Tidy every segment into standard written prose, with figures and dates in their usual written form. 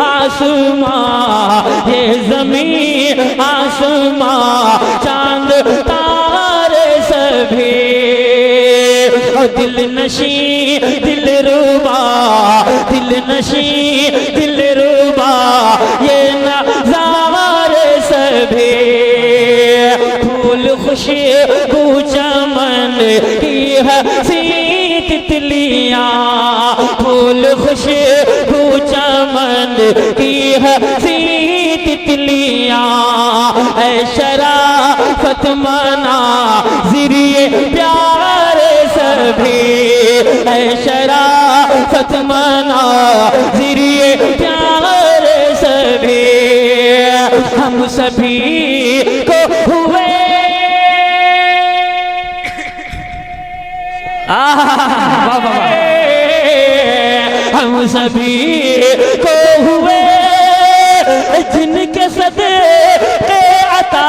आसमां, ये ज़मीन आसमां, चांद तारे सभी, दिल नशी दिलरुबा, दिल नशी दिलरुबा, ये नज़ारे सभी, फूल खुशबू चमन की हंसी तितलियाँ, फूल खुशबू चमन की हंसी तितलियाँ, ऐ शराफत मना ज़िरिए प्यारे सभी, ऐ शराफत मना ज़िरिए प्यारे सभी, हम सभी को हुए हम सभी को हुए जिनके सदक़े अता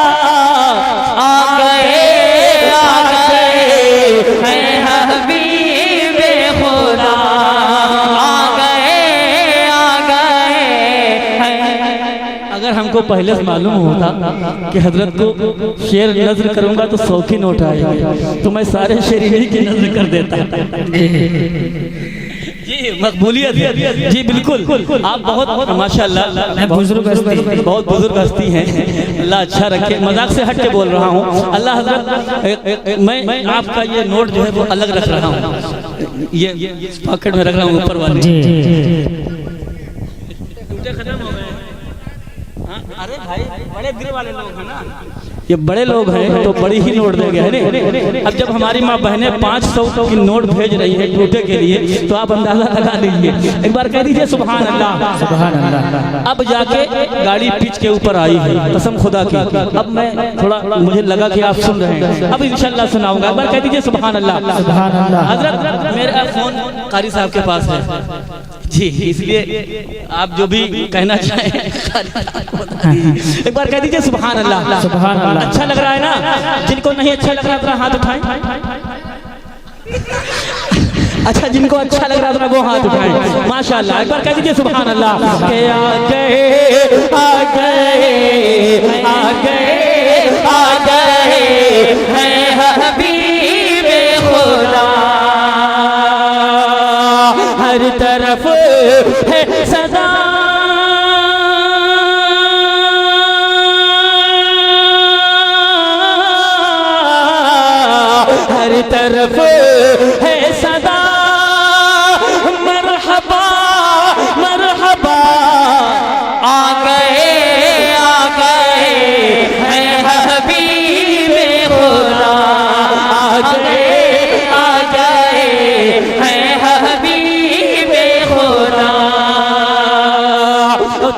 आ गए हैं हबीबे खुदा, आ गए अगर हमको पहले से मालूम होता कि हजरत को शेर नज़र करूंगा तो 100 की नोट आएगी, तो मैं सारे शेर ही की नज़र कर देता। जी मकबूलियत, जी बिल्कुल, आप बहुत माशाल्लाह बहुत बुजुर्ग हस्ती हैं, अल्लाह अच्छा रखे। मजाक से हट के बोल रहा हूँ, अल्लाह हजरत मैं आपका ये नोट जो है वो अलग रख रहा हूँ, ये पॉकेट में रख रहा हूँ ऊपर वाले। अरे भाई बड़े दिल वाले लोग हैं ना, ये बड़े लोग हैं तो बड़ी ही नोट देंगे है ना। अब जब हमारी माँ बहनें 500 की नोट भेज रही है टूटे के लिए, तो आप अंदाजा लगा लीजिए, एक बार कह दीजिए सुभान अल्लाह, सुभान अल्लाह। अब जाके गाड़ी पिच के ऊपर आई है, कसम खुदा की। अब मैं थोड़ा मुझे लगा कि आप सुन रहे हैं, अब इंशाल्लाह सुनाऊंगा, एक बार कह दीजिए सुभान अल्लाह, सुभान अल्लाह। हजरत मेरा फोन कारी साहब के पास है जी, इसलिए आप जो भी कहना चाहें एक बार कह दीजिए सुभान अल्लाह, सुभान अल्लाह। अच्छा लग रहा है ना? जिनको नहीं अच्छा लग रहा अपना हाथ उठाएं। अच्छा, जिनको अच्छा लग रहा है वो हाथ उठाएं, माशाअल्लाह। एक बार कह दीजिए सुभान अल्लाह। के आ गए आ गए आ गए आ गए हैं हबीबे खुदा, हर तरफ है सदा, हर तरफ है सदा, मरहबा मरहबा, आ गए हैं हबीबे खुदा, आ गए हैं हबीबे खुदा।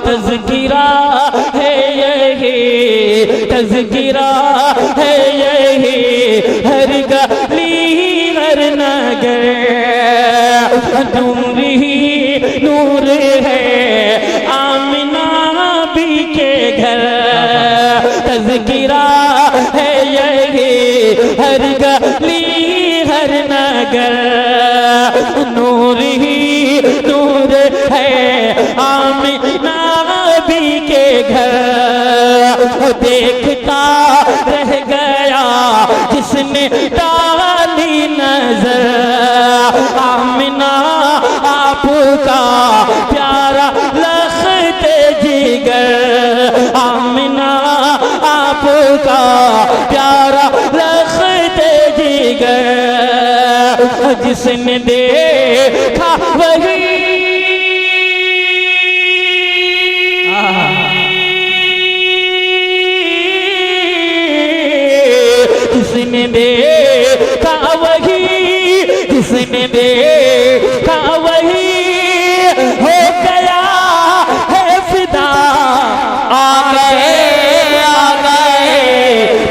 तज़किरा है यही, तज़किरा है यही, हर गली हर नगर नूर ही नूर है, आमिना भी के घर। तज़किरा है यही, हर गली हर नगर नूर ही नूर है, आमिना भी के घर। देखता रह गया जिसने डाली नजर, आमिना आपका प्यारा लखते जिगर, आमिना आपका प्यारा लखते जिगर। जिसने देखा वही जिसने देखा वही, जिसने देखा वही हो गया है फिदा। आ गए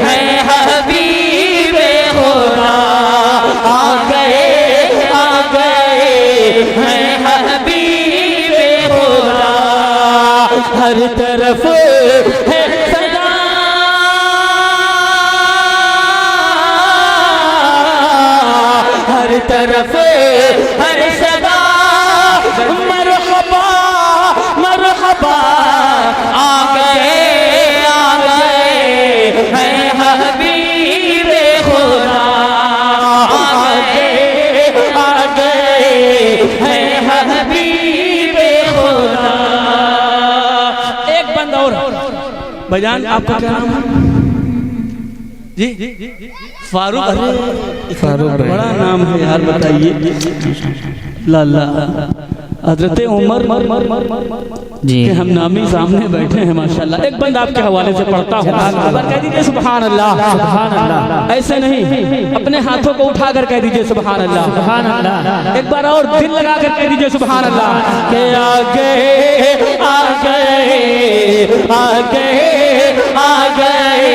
हैं हबीबे खुदा, आ गए हैं हबीबे खुदा, हर तरफ है सदा, हर तरफ हर सदा, मरहबा मरहबा। भाईजान आपका क्या नाम है जी? फारूक। फारूक बड़ा नाम है यार, बताइए। लाला हजरत उमर जी के हम नामी सामने बैठे हैं माशाल्लाह। एक बंद आपके हवाले से पढ़ता हूँ, कह दीजिए सुभान अल्लाह। सुभान अल्लाह। ऐसे नहीं, अपने हाथों को उठा कर कह दीजिए सुभान अल्लाह। सुभान अल्लाह। एक बार और दिल लगा कर कह दीजिए सुभान अल्लाह। के आ गए आ गए आ गए आ गए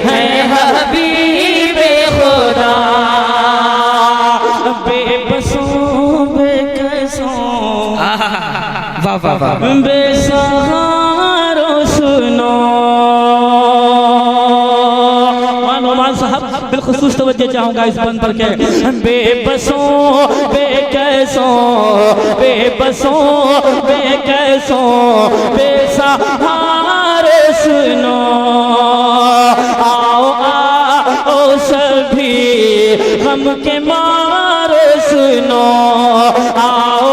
हैं हबीबे खुदा, बेबसों बेकसों बेसहारों सुनो। मान साहब बिलखुसूस तवज्जो चाहूंगा इस बंद पर के। बेबसों बेकसों बेबसों बेकसों बेसहारे सुनो, आओ आओ सभी गम के मारे सुनो, आओ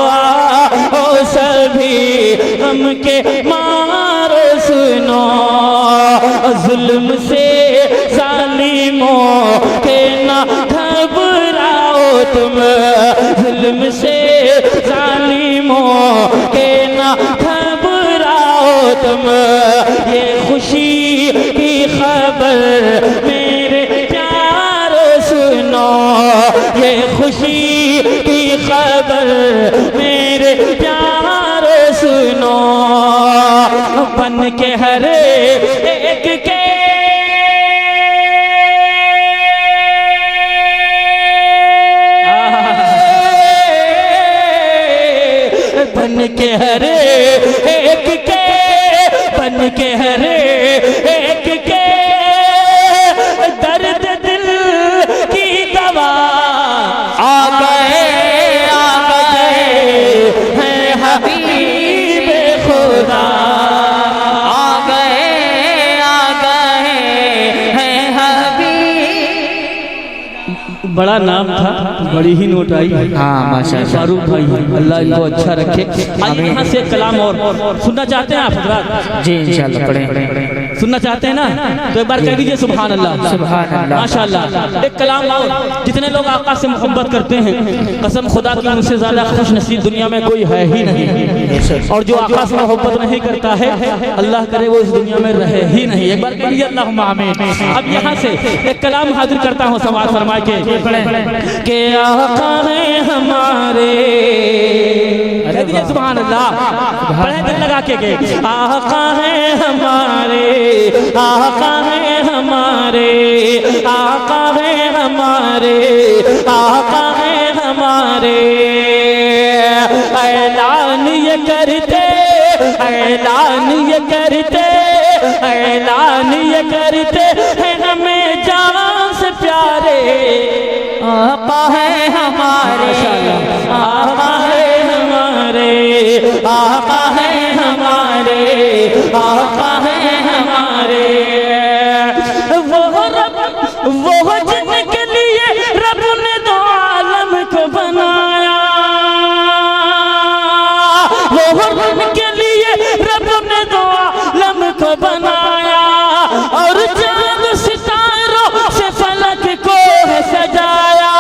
आओ सभी गम के मारे सुनो। जुल्म से जालिमों के ना घबराओ तुम, जुल्म से जालिमों के ना घबराओ तुम। ये खुशी की खबर मेरे प्यारे सुनो, ये खुशी की खबर मेरे प्यारे सुनो। बन के हर एक के बन के हर एक के बन के हर एक के दर्द दिल की दवा आ गए हैं हबीबे खुदा, आ गए हैं हबीब। बड़ा नाम था, बड़ी ही नोट आई। हाँ माशाअल्लाह फारूक भाई, अल्लाह इनको अच्छा रखे। आइए यहाँ से कलाम और सुनना चाहते हैं आप हजरात? जी इंशाअल्लाह पढ़ें। सुनना चाहते हैं ना, तो एक बार कह दीजिए सुभान अल्लाह। सुभान अल्लाह माशाअल्लाह। एक कलाम और, जितने लोग आका से मोहब्बत करते हैं, कसम खुदा की उनसे ज्यादा खुश नसीब दुनिया में कोई है ही नहीं। और जो आका से मोहब्बत नहीं करता है, अल्लाह करे वो इस दुनिया में रहे ही नहीं। एक बार कहिए अल्लाहुम्मा आमीन। अब यहाँ से एक कलाम हाजिर करता हूँ समाज फरमा के आका है हमारे, कह दीजिए सुभान अल्लाह। बड़े दिल लगा के आका है हमारे, आका है हमारे, आका है हमारे, आका है हमारे। ऐलान ये करते, ऐलान ये करते, ऐलान ये करते हैं हमें जान से प्यारे। आका है हमारे, आका है हमारे, आका है हमारे, आका है हमारे। वो जिनके लिए रब ने दो आलम को बनाया, वो जिनके लिए रब ने दो आलम को बनाया, और चांद सितारों से फलक को है सजाया।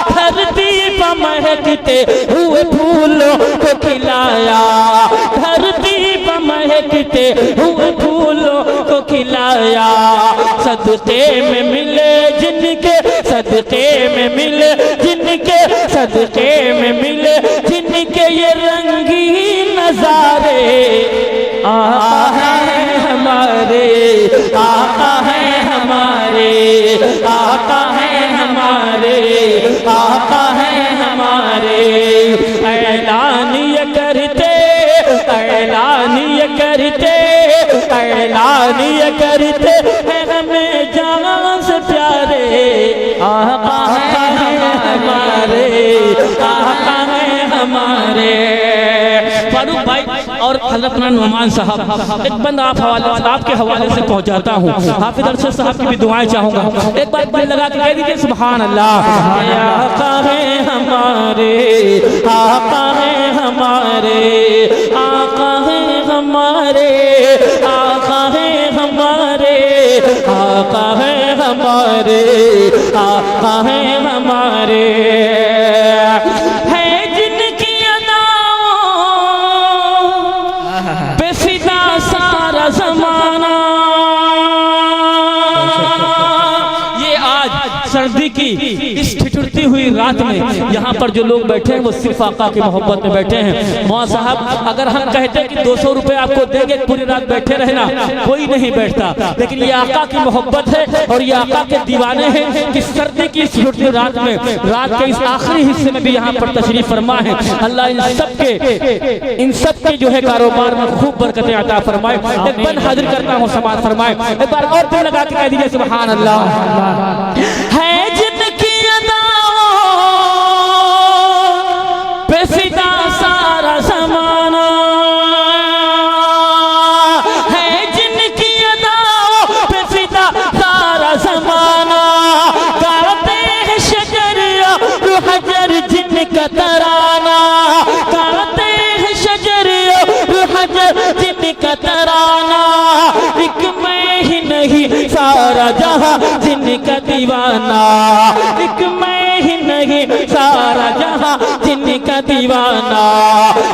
धरती पर महकते हुए फूलों को खिलाया, धरती पर महकते हुए फूलों को खिलाया। सदके में मिले जिनके, सदके में मिले जिनके, सदके में मिले जिनके ये रंगीन नजारे। आका है हमारे, आका है हमारे, आका है हमारे, आका है हमारे। ऐलान ये करते, ऐलान ये करते, ऐलान ये करते हैं हमें जान से प्यारे। आका है हमारे, आका है हमारे। फारूक भाई और हज़रत नुमान साहब, एक बंद आप आपके हवाले से पहुंचाता हूँ। हाफिज अरशद साहब की भी दुआएं चाहूंगा। एक बार दिल लगा के कह दीजिए सुभान अल्लाह। आका है हमारे, आका है हमारे, आका है हमारे, आका है हमारे। हमारे, आका है हमारे। है जिनकी अदाओं पे फिदा सारा जमाना। ये आज सर्दी की इस ठिठुरती हुई रात में यहाँ पर जो लोग बैठे हैं वो सिर्फ आका की मोहब्बत में बैठे हैं। मौला साहब, अगर हम कहते कि 200 रुपए आपको देंगे पूरी रात बैठे रहना, कोई नहीं बैठता। लेकिन ये आका की मोहब्बत है और ये आका के दीवाने हैं कि सर्दी की इस ठिठुरती रात में, रात के इस आखिरी हिस्से में भी यहाँ पर तशरीफ फरमा है। अल्लाह इन सब के जो है कारोबार में खूब बरकतें अता फरमाए। एक बार हाजिर करता हूँ, समाज फरमाए। एक बार और दिल लगा के कह दीजिए सुभान अल्लाह। है जिनकी अदाओं पे फिदा सारा ज़माना, है जिनकी अदाओं पे फिदा सारा ज़माना। गाते हैं शजर और हजर जिनका तराना, गाते हैं शजर और हजर जिनका तराना। एक मैं ही नहीं सारा जहां जिनका दीवाना, एक मैं ही नहीं सारा जहां जिनका दीवाना।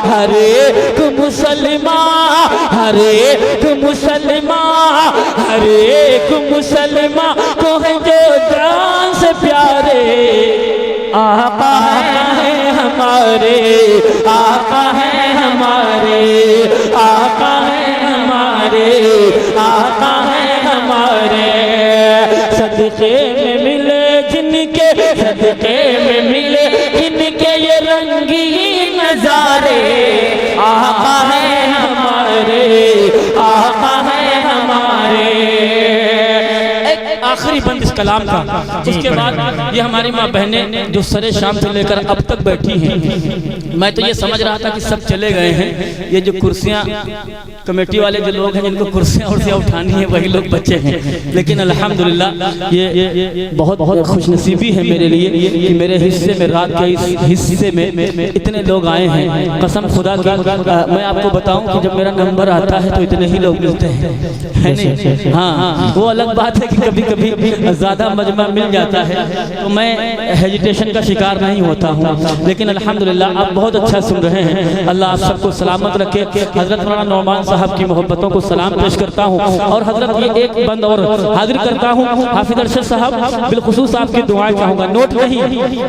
हर एक मुसलमान, हर एक मुसलमान, हर एक मुसलमान को है जो जान से प्यारे। आका है हमारे, आका है हमारे, आका है हमारे, आका है हमारे। सदके में मिले जिनके, सदके में मिले जिनके ये रंगीन नजारे। आका है हमारे, आका है हमारे। एक आखिरी बंद इस कलाम का, उसके बाद ये हमारी माँ बहनें जो सरे शाम से लेकर अब तक बैठी हैं। मैं तो ये समझ रहा था कि सब चले गए हैं। ये जो कुर्सियाँ कमेटी वाले जो लोग हैं जिनको कुर्सियाँ उठानी है वही लोग बचे हैं। लेकिन अल्हम्दुलिल्लाह ये बहुत बहुत खुशनसीबी है मेरे लिए कि मेरे हिस्से में, रात के इस हिस्से में इतने लोग आए हैं। कसम खुदा की मैं आपको बताऊं कि जब मेरा नंबर आता है तो इतने ही लोग मिलते हैं, है नहीं? हाँ, वो अलग बात है कि कभी कभी ज़्यादा मजमा मिल जाता है तो मैं हेजिटेशन का शिकार नहीं होता हूँ। लेकिन अल्हम्दुलिल्लाह आप बहुत अच्छा सुन रहे हैं। अल्लाह आप सबको सलामत रखे। हजरत मौलाना नौमान साहब की मोहब्बतों को सलाम पेश करता हूँ। और हजरत ये एक बंद और हाजिर करता हूँ, हाफिज अरशद साहब बिलखुसूस आपकी दुआएं चाहूँगा, नोट नहीं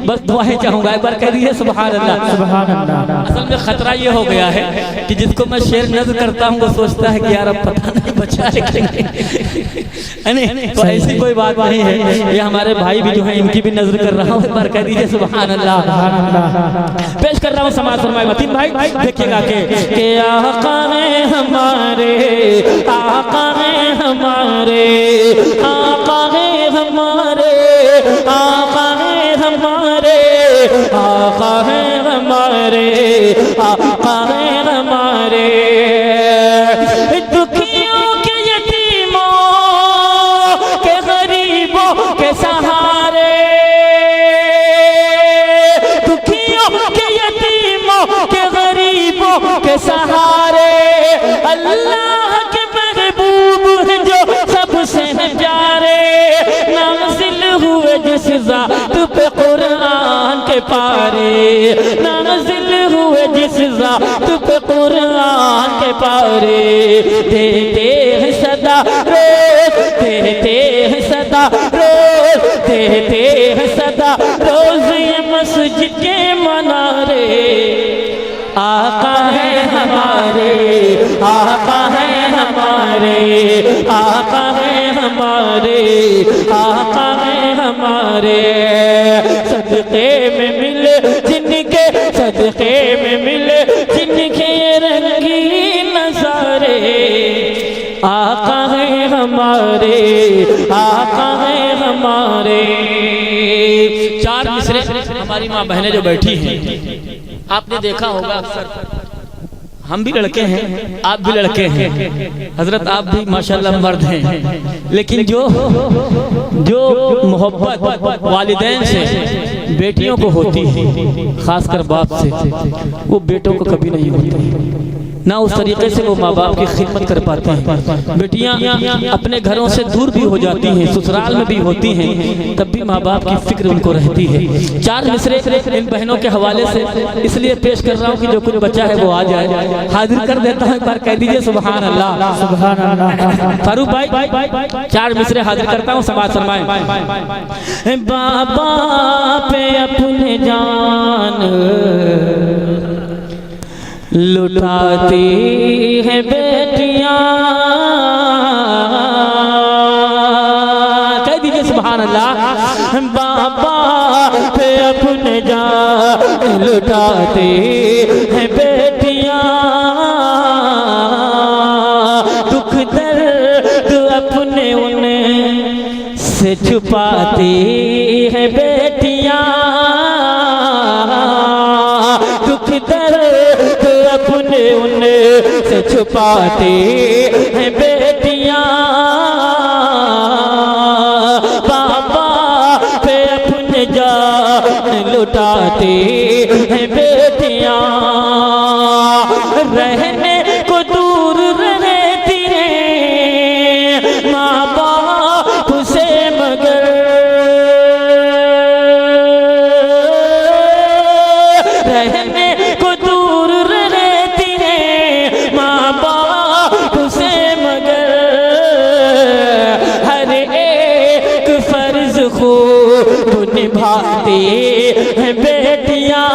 बस दुआएं चाहूँगा। एक बार कह दीजिए सुभान अल्लाह, सुभान अल्लाह। असल में खतरा ये हो गया है कि जिसको मैं शेर नज़्र करता हूँ वो सोचता है कि यार अब पता नहीं बचा है नहीं। तो ऐसी कोई बात नहीं है। ये हमारे भाई भी जो है इनकी भी नजर कर रहा हूँ। एक बार कह दीजिए सुभान अल्लाह। पेश कर रहा हूँ समाज फरमाए मतीन भाई, देखिएगा कि आका है हमारे, आका है हमारे, आका है हमारे, आका है हमारे, आका है हमारे, आका है हमारे। दुखियों के यतीमों के गरीबों के सहारे, दुखियों के यतीमों के गरीबों के सहारे। अल्लाह के महबूब हैं जो सबसे प्यारे, नाज़िल हुए जिस ज़ात पे कुरान के पारे, नाज़िल हुए जिस ज़ात पे कुरान के पारे। देते हैं सदा रोज, देते हैं सदा रोज, देते हैं सदा रोज ये मस्जिद के मनारे। आका है हमारे, आका है हमारे, आका है हमारे, आका है हमारे। सदके में मिले जिनके, सदके में मिले जिनके रंगीन नज़ारे। आका है हमारे, आका है हमारे। चार मिसरे हमारी माँ बहनें जो बैठी हैं, आपने देखा होगा अक्सर, हम भी लड़के हैं, आप भी लड़के हैं, हजरत आप भी माशाल्लाह मर्द हैं। लेकिन जो मोहब्बत वालिदैन से बेटियों को होती है, खासकर बाप से, वो बेटों को कभी नहीं होती। ना उस तरीके से वो माँ बाप की खिदमत कर पाते हैं। बेटियां अपने घरों से दूर भी हो जाती हैं, ससुराल में भी होती हैं, तब भी माँ बाप की फिक्र उनको रहती है। 4 मिसरे इन बहनों के हवाले से इसलिए पेश कर रहा हूँ कि जो कुछ बच्चा है वो आ जाए। हाजिर कर देता हूँ, एक बार कह दीजिए सुभान अल्लाह। सुभान अल्लाह। फारूक भाई 4 मिसरे हाजिर करता हूँ, समाज फरमाएं। बाबा पे अपने जान लुटाती है बेटियां, कह दीजिए सुभान अल्लाह। बाबा पे अपने जान लुटाती है बेटियां, दुख दर्द अपने उन्हें से छुपाती है बेटियां, दुख दर्द अपने उन्हें से छुपाती है बेटियां, बाबा पे अपने जान लुटाती है बेटियां, रहने को दूर रहती है माँ बाप से मगर, रहने को दूर रहती है माँ बाप से मगर, हर एक फर्ज खूब निभाती है बेटियां,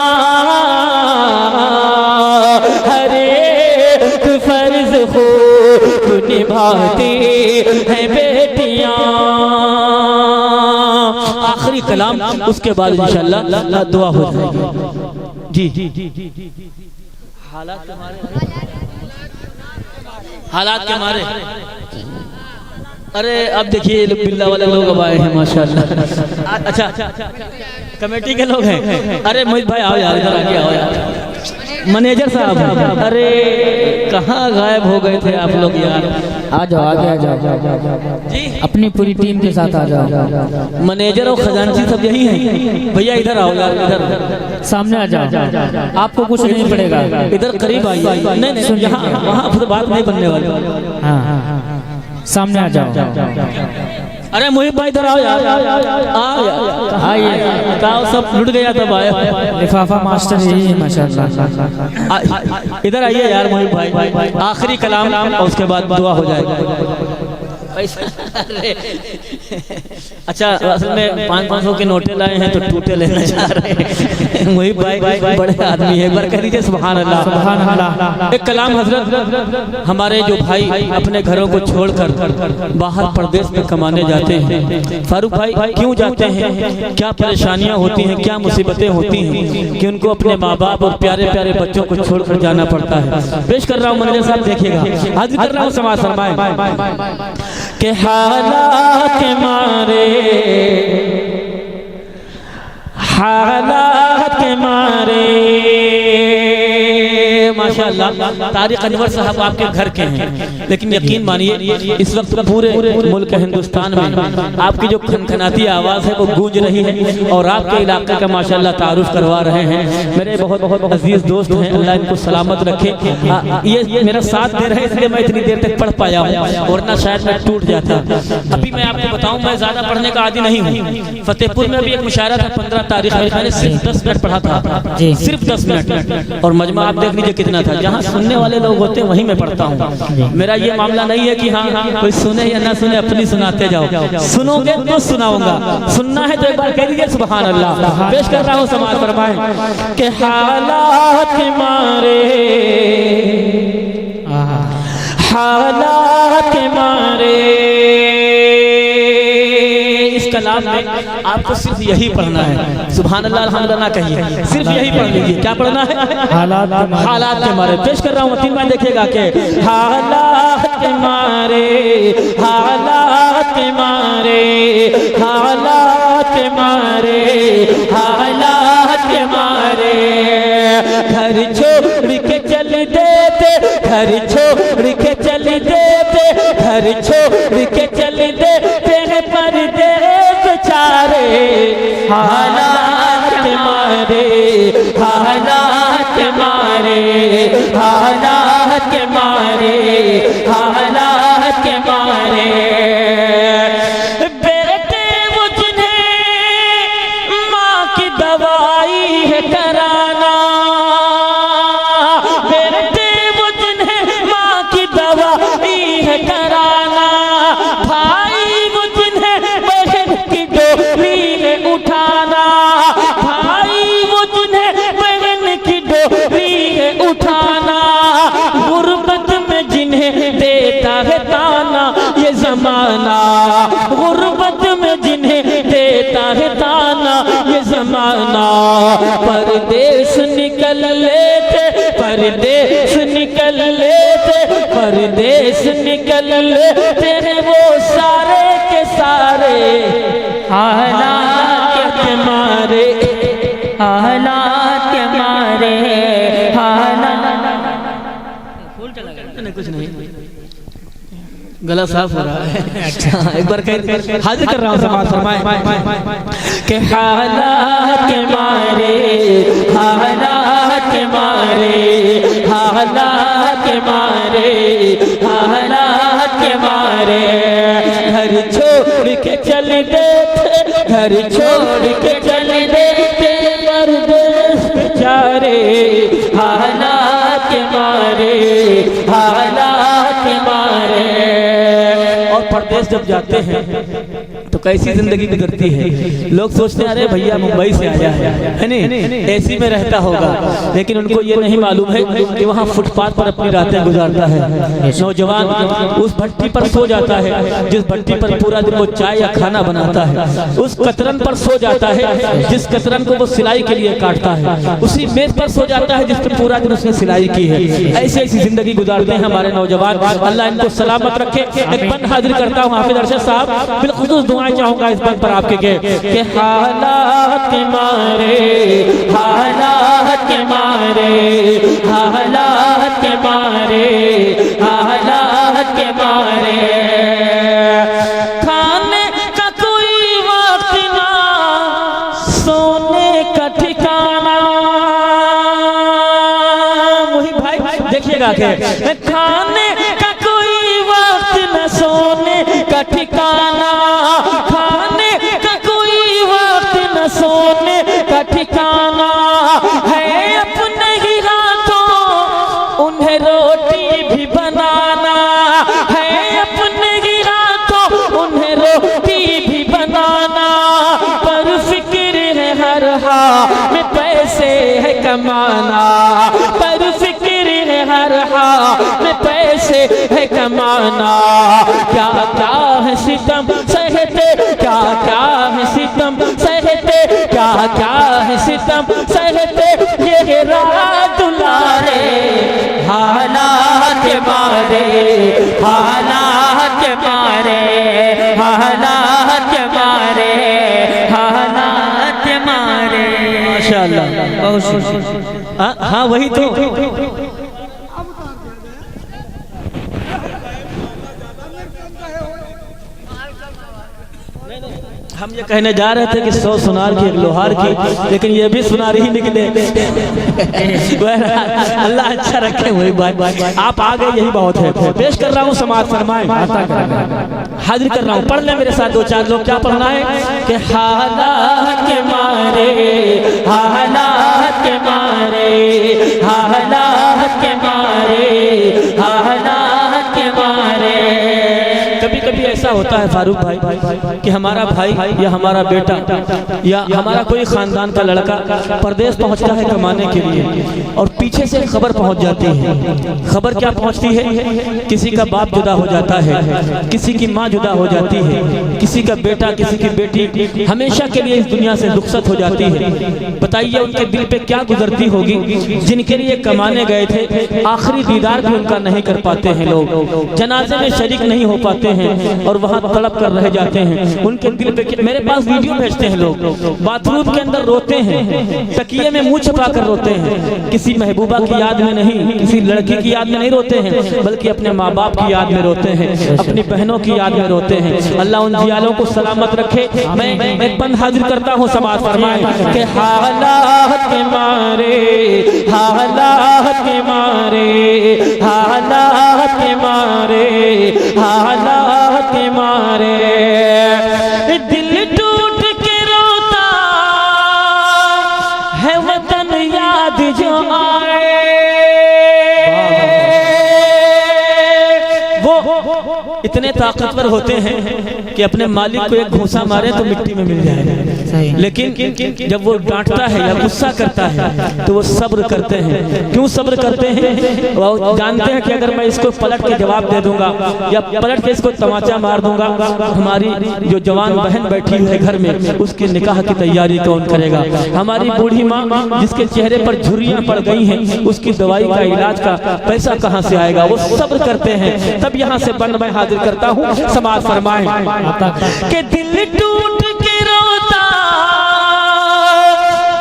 हर एक फर्ज खूब निभाती है बेटियां। आखिरी कलाम, उसके बाद इंशाअल्लाह दुआ हो जाएगी। जी हालात के मारे अरे अब देखिए बिल्ला वाले लोग अब आए हैं माशाअल्लाह। अच्छा कमेटी के लोग हैं। अरे मोहित भाई आओ यार, इधर आके आओ यार। मैनेजर साहब अरे कहाँ गायब हो गए थे आप लोग यार? आ जाओ आगे आ जाओ जी, अपनी पूरी टीम के साथ आ जाओ। मैनेजर और खजांची सब यही हैं। भैया इधर आओ यार, इधर सामने आ जाओ, आपको कुछ नहीं पड़ेगा। इधर करीब आइए। नहीं नहीं यहाँ वहाँ फिर बात नहीं बनने वाली। हाँ सामने आ जाओ। अरे मोहित भाई इधर आओ यार, आइए। बताओ सब लुट गया तब आए। लिफाफा मास्टर यही है माशाल्लाह। इधर आइए यार मोहित भाई। आखिरी कलाम और उसके बाद दुआ हो जाएगा। अच्छा असल में 500 के नोटे लाए हैं तो टूटे लेना चाह रहे हैं। मोहित भाई बड़े आदमी है, एक बार कह दीजिए सुभान अल्लाह। सुभान अल्लाह। एक कलाम हजरत, हमारे जो भाई अपने घरों को छोड़कर बाहर प्रदेश में कमाने जाते हैं, फारूक भाई क्यों जाते हैं, क्या परेशानियां होती हैं, क्या मुसीबतें होती हैं कि उनको अपने माँ बाप और प्यारे प्यारे बच्चों को छोड़कर जाना पड़ता है। पेश कर रहा हूँ मैनेजर साहब, देखिएगा। हाजिर कर रहा हूँ समाज फरमाएं के हालात के मारे, हालात के मारे माशाअल्लाह। तारिक अनवर साहब आपके घर के हैं, लेकिन यकीन मानिए इस वक्त पूरे मुल्क हिंदुस्तान में आपकी जो खनखनाती आवाज़ है वो गूंज रही है और आपके इलाके का माशाअल्लाह तारुफ करवा रहे हैं। मेरे बहुत बहुत अजीज दोस्त हैं, अल्लाह इनको सलामत रखे। ये मेरा साथ दे रहे हैं इसलिए मैं इतनी देर तक पढ़ पाया हूँ, वरना शायद मैं टूट जाता। अभी मैं आपको बताऊँ मैं ज़्यादा पढ़ने का आदी नहीं हूँ। फतेहपुर में भी एक मुशायरा था 15 तारीख में, मैंने सिर्फ 10 मिनट पढ़ा था, सिर्फ 10 मिनट। और मजमा आप देख लीजिए कितना था। जहाँ सुनने वाले लोग होते हैं वहीं मैं पढ़ता हूँ। मेरा ये मामला नहीं है कि हाँ कोई सुने या ना सुने, अपनी सुनाते जाओ। सुनोगे तो सुनाऊंगा, सुनना है तो एक बार कह दीजिए सुभान अल्लाह। पेश कर रहा हूँ समाज फरमाएं के हालात के मारे, हालात के मारे। इस कलाम में आपको सिर्फ यही पढ़ना है, सुभान अल्लाह अल्हम्दुलिल्लाह कहिए, सिर्फ यही पढ़ लीजिए। क्या पढ़ना है? हालात के मारे। पेश कर रहा हूँ 3 बार देखिएगा के हालात के मारे, हालात के मारे, हालात के मारे, हालात के मारे। घर छोड़ के चल देते, घर छोड़ के चल देते, घर छोड़ के चल देते हैं परदेस बेचारे। हालात के मारे, हालात के मारे, हालात हालात के मारे। बेटे वो जिन्हें माँ की दवाई है कराना, बेटे वो जिन्हें माँ की दवाई है कराना, भाई वो जिन्हें बहन की डोली है उठाना, भाई वो जिन्हें बहन की डोली है उठाना, गुर्बत में जिन्हें देता है ताना ये जमाना, गुर्बत में जिन्हें देता है ताना ये जमाना। परदेश निकल लेते, परदेश निकल लेते, परदेश निकल लेते हैं वो सारे के सारे हालात के मारे, हालात के मारे, हालात। कुछ नहीं, गला साफ हो रहा है। अच्छा एक बार हाजिर कर रहा हूँ, समाज फरमाए के हालात के मारे, हालात के मारे, हालात के मारे, हालात के मारे। घर छोड़ के चल देते, घर छोड़ के चल देते परदेश बेचारे, हालात के मारे, हालात के मारे। और परदेश जब जाते हैं तो कैसी जिंदगी गुजरती है। लोग सोचते हैं अरे भैया मुंबई से आया है नहीं, एसी में रहता होगा, लेकिन उनको ये नहीं मालूम है कि वहाँ फुटपाथ पर अपनी रातें गुजारता है। नौजवान उस भट्टी पर सो जाता है जिस भट्टी पर पूरा दिन वो चाय या खाना बनाता है, उस कतरन पर सो जाता है जिस कतरन को वो सिलाई के लिए काटता है, उसी मेज पर सो जाता है जिस पर पूरा दिन उसने सिलाई की है। ऐसी ऐसी जिंदगी गुजारते हैं हमारे नौजवान। अल्लाह इनको सलामत रखे। एक बंद हाजिर करता हूँ हाफिज अरशद साहब, बिलखुसूस दुआएं चाहूंगा इस बंद पर आपके के हालात के मारे, हालात के मारे, हालात के मारे, हालात के मारे। खाने का कोई वक्त ना, सोने का ठिकाना। मुही भाई देखिएगा के खाने का कोई वक्त न, सोने का ठिकाना, खाने का कोई वक्त न, सोने का ठिकाना है। अपने ही हाथों उन्हें रोटी भी बनाना है, अपने ही हाथों उन्हें रोटी भी बनाना। पर फिक्र है हर हाल में पैसे है कमाना, पर फिक्र है हर हाल में पैसे है कमाना। क्या क्या है सितम सहते, क्या क्या है सितम सहते, क्या क्या है सितम सहते ये रात दुलारे, हालात के मारे, हालात के मारे, हालात के मारे, हालात के मारे। माशाअल्लाह बहुत शुक्रिया। हाँ वही तो हम ये कहने जा रहे थे कि 100 सुनार की एक लोहार की, लेकिन ये भी सुनार ही निकले। अल्लाह अच्छा रखे वही बात। आप आ गए यही बहुत है। पेश कर रहा हूँ समाज फरमाए, हाजिर कर रहा हूँ। पढ़ ले मेरे साथ दो चार लोग। क्या पढ़ना है कि हालात के मारे, हालात के मारे, हालात के मारे, हालात के मारे। कभी कभी ऐसा होता है फारूक भाई कि हमारा भाई या हमारा बेटा या हमारा कोई खानदान का लड़का परदेश पहुंचता है कमाने के लिए, और पीछे से खबर पहुंच जाती है। खबर क्या पहुंचती है? किसी का बाप जुदा हो जाता है, किसी की माँ जुदा हो जाती है, किसी का बेटा, किसी की बेटी हमेशा के लिए इस दुनिया से रुखसत हो जाती है। बताइए उनके दिल पे क्या गुजरती होगी। जिनके लिए कमाने गए थे, आखिरी दीदार भी उनका नहीं कर पाते हैं, लोग जनाजे में शरीक नहीं हो पाते हैं और वहाँ तड़प कर रह जाते हैं। उनके दिल पे मेरे पास वीडियो भेजते हैं लोग, बाथरूम के अंदर रोते हैं, तकिए में मुंह छुपा कर रोते हैं। किसी महबूबा की याद में नहीं, किसी लड़की की याद में नहीं रोते हैं, बल्कि अपने माँ बाप की याद में रोते हैं, अपनी बहनों की याद में रोते हैं। अल्लाह उन जियालों को सलामत रखे। मैं एक बंद हाजिर करता हूँ, समाज फरमाए कि हालात के मारे, हालात के मारे, हालात के मारे, हालात के मारे, दिल टूट के रोता है वतन याद जो आए। वो इतने ताकतवर होते हैं कि अपने मालिक को एक घूंसा मारे तो मिट्टी में मिल जाएगा, लेकिन जब वो डांटता है या गुस्सा करता है तो वो सब्र करते हैं। क्यों सब्र करते हैं? वो जानते हैं कि अगर मैं इसको पलट के जवाब दे दूंगा या पलट के इसको तमाचा मार दूंगा, हमारी जो जवान बहन बैठी हुई है घर में, उसकी निकाह की तैयारी कौन करेगा? हमारी बूढ़ी माँ जिसके चेहरे पर झुर्रियां पड़ गई हैं, उसकी दवाई का इलाज का पैसा कहाँ से आएगा? वो सब्र करते हैं। तब यहाँ से बंद मैं हाजिर करता हूँ, समाज फरमाएं कि दिल टूट के रोता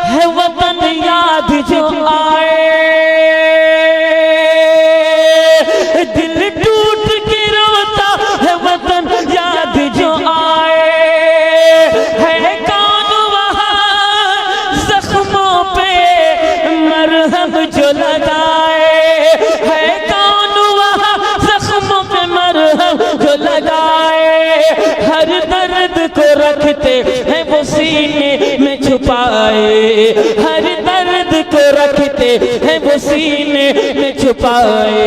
है वतन याद जो आए, दिल टूट के रोता है वतन याद जो आए। है कौन वहाँ जख्मों पे मरहम जो लगाए, है कौन वहाँ जख्मों पे मरहम जो लगाए। हर दर्द को रखते हैं वो सीने में छुपाए, हर दर्द को रखते हैं वो सीने में छुपाए।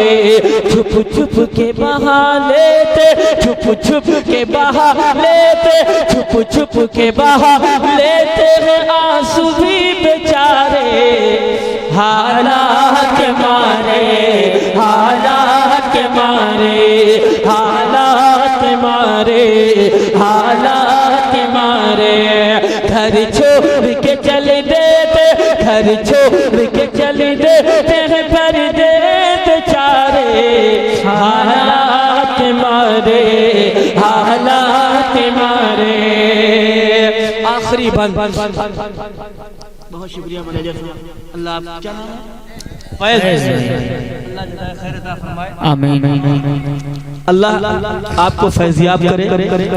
छुप छुप के बहा लेते, छुप छुप के बहा लेते, छुप छुप के बहा लेते हैं आंसू भी बेचारे। हालात के मारे, हालात के मारे, हालात के मारे, हालात के मारे। घर छोड़ के चल देते, घर छोड़ के चल देते हैं परदेस बेचारे। हालात के मारे, हालात के मारे। आखिरी बंद। बहुत शुक्रिया मैनेजर साहब। अल्लाह आप क्या नाम है? फैज। अल्लाह जज़ाए खैर अता फरमाए। आमीन। अल्लाह आपको फैज़याब करे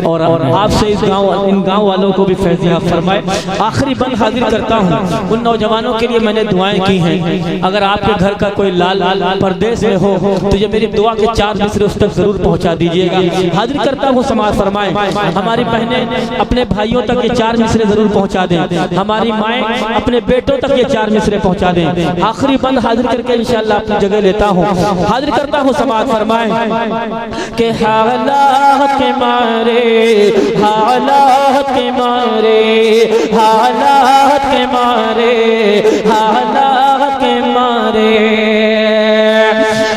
और आपसे इन गांव वालों को भी फैज़याब फरमाए। आखिरी बंद हाजिर करता हूँ। उन नौजवानों के लिए मैंने दुआएं की हैं। अगर आपके घर का कोई लाल परदेश में हो तो ये मेरी दुआ के 4 मिसरे उस तक जरूर पहुँचा दीजिएगा। हाजिर करता हूँ, समाज फरमाए। हमारी बहनें अपने भाइयों तक ये 4 मिसरे जरूर पहुँचा दें, हमारी माएँ अपने बेटों तक ये 4 मिसरे पहुँचा दें। आखिरी बंद हाजिर करके इंशाअल्लाह अपनी जगह लेता हूँ। हाजिर करता हूँ, समाज फरमाए के हालात के मारे, हालात के मारे, हालात के मारे, हालात के मारे।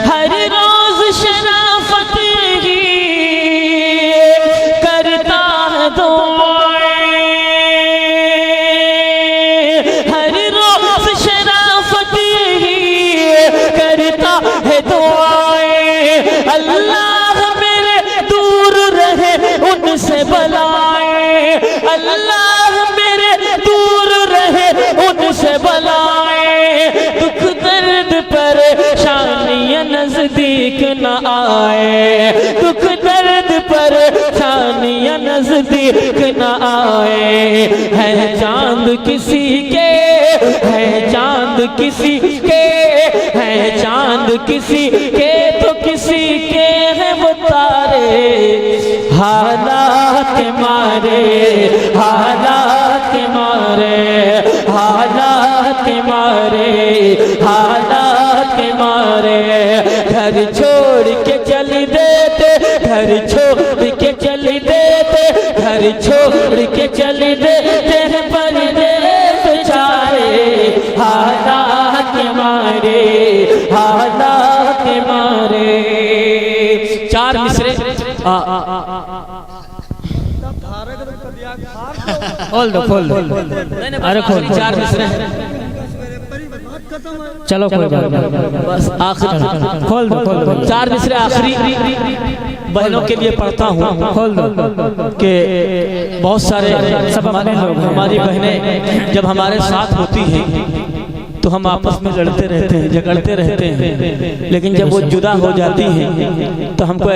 हर रोज शराफत ही करता है दुआएं, हर रोज शराफत ही करता है दुआएं। अल्लाह उनसे बलाए, अल्लाह मेरे दूर रहे उनसे बलाए। दुख दर्द परेशानियां नजदीक न आए, दुख दर्द परेशानियां नजदीक न आए। है चांद किसी के, है चांद किसी के, है चांद किसी के तो किसी के है वो तारे। हालात के मारे, हालात के मारे, हालात के मारे, हालात के मारे। घर छोड़ के चल देते, घर छोड़ के चल देते, घर छोड़ के चल देते हैं परदेस बेचारे। हालात के मारे, हालात के मारे। 4 मिसरे खोल दो, खोल दो। अरे खोल, 4 मिसरे चलो कोई बात नहीं, बस आखिरी खोल दो, खोल दो। 4 मिसरे आखिरी बहनों के लिए पढ़ता हूँ, खोल दो। के बहुत सारे हमारी बहनें जब हमारे साथ होती हैं तो हम आपस में लड़ते रहते हैं, झगड़ते रहते हैं, लेकिन जब वो जुदा हो जाती हैं तो हमको